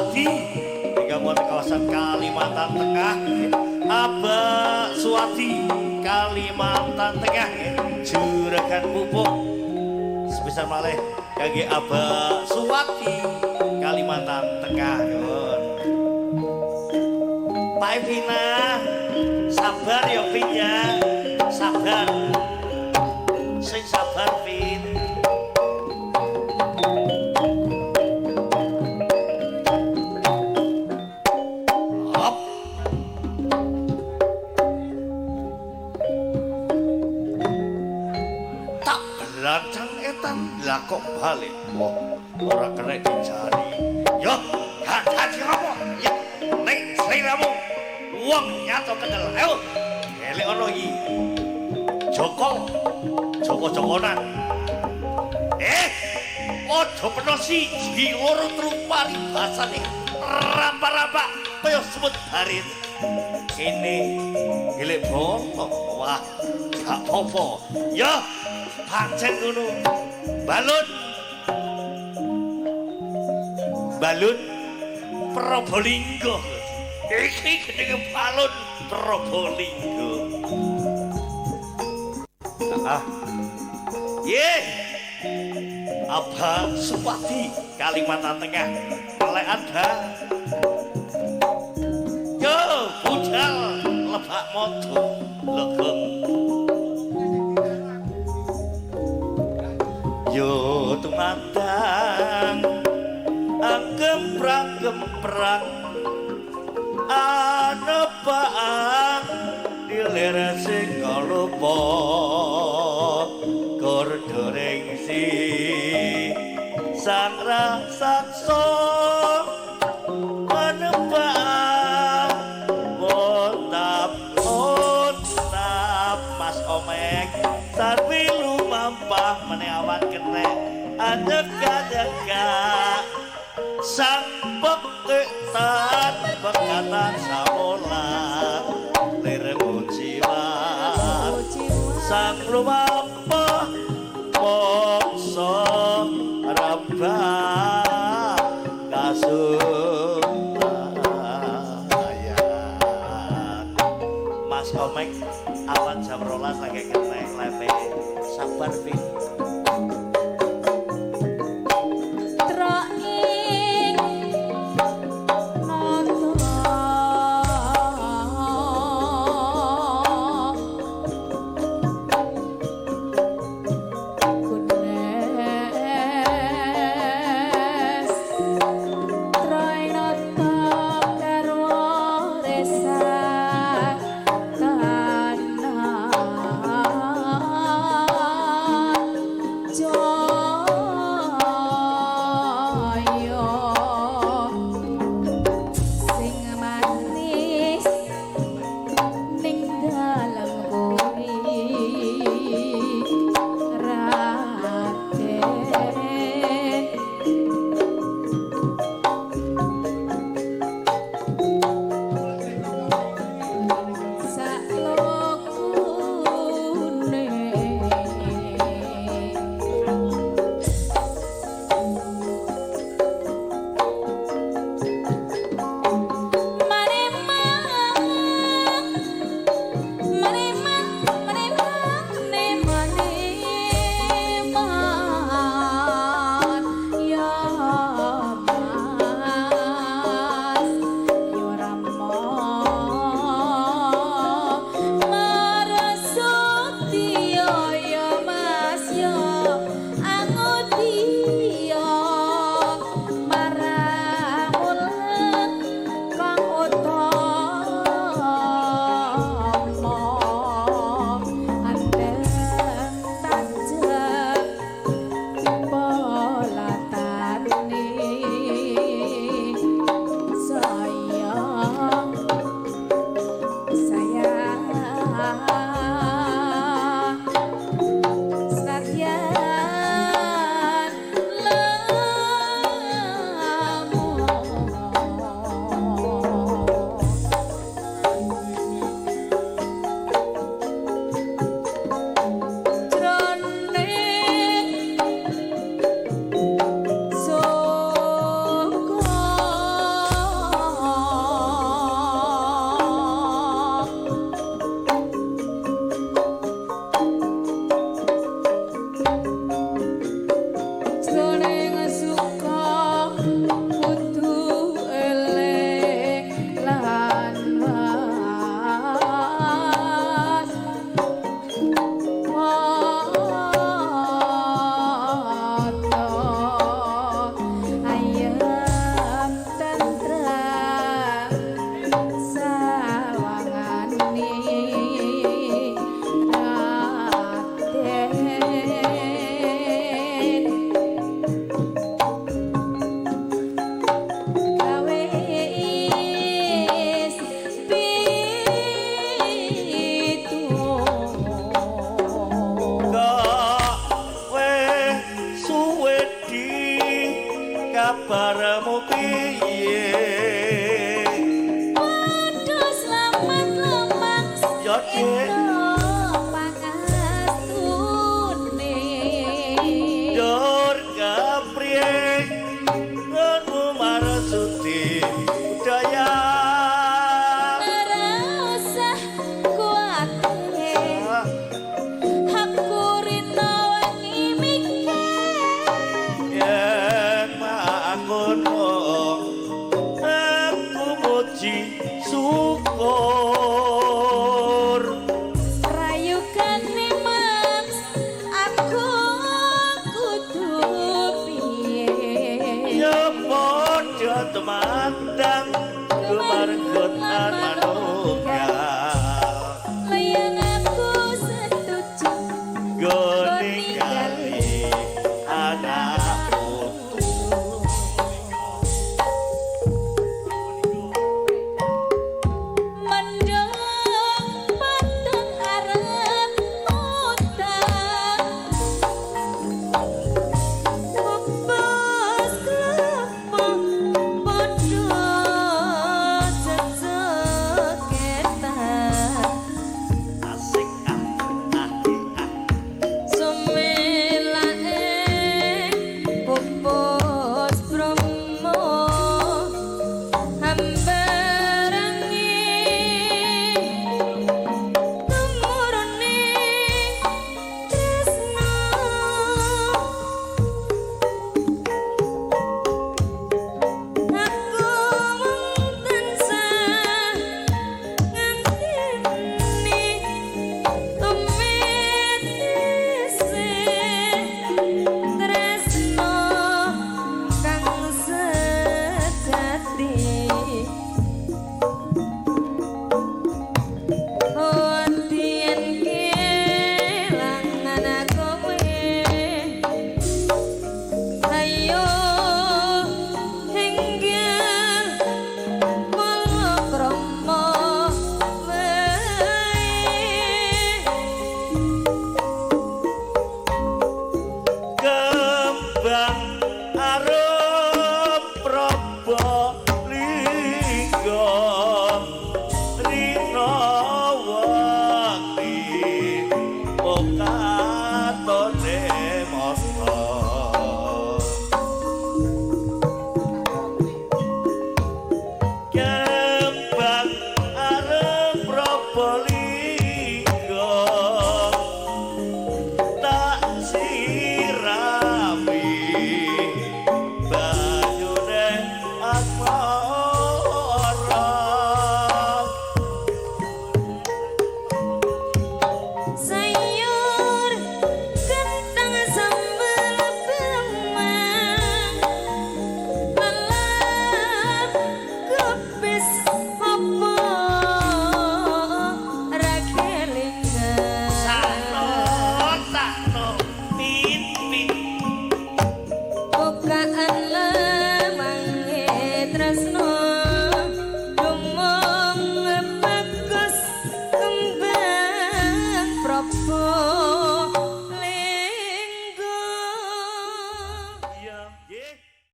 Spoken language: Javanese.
Suwadi hingga buat kawasan Kalimantan Tengah. Abah Suwadi Kalimantan Tengah, juragan pupuk sebesar malih kangge Abah Suwadi Kalimantan Tengah. Pak Vina sabar ya Vin ya, sabar sing sabar Vin. Lah kok balik ora kena dicari yo hati kamu ya nek sliramu wong nyato kendel ayo elek ono iki Joko-jokonan ojo penosi di loro trupari basane rampa-rampa kaya semut harit kene gelek bonto wah gak apa ya pancen ngono. Balun Probolinggo iki jenenge balun Probolinggo. Abah Suwadi Kalimantan Tengah oleh Anda yo budal Lebak Modo legeng yo tumandang gemprang anepaang diler sing lupa gordoreng si sang raksasa anepaang montap Mas Omek sarwi lumampah meneawan kenek adek-adeka sang peketan pekatan samolan liremu jiwa sang lumampah mokso rabah kasumbayan. Mas Omek awan jam 12 lagi kenek lepe sabar Vin. Yeah.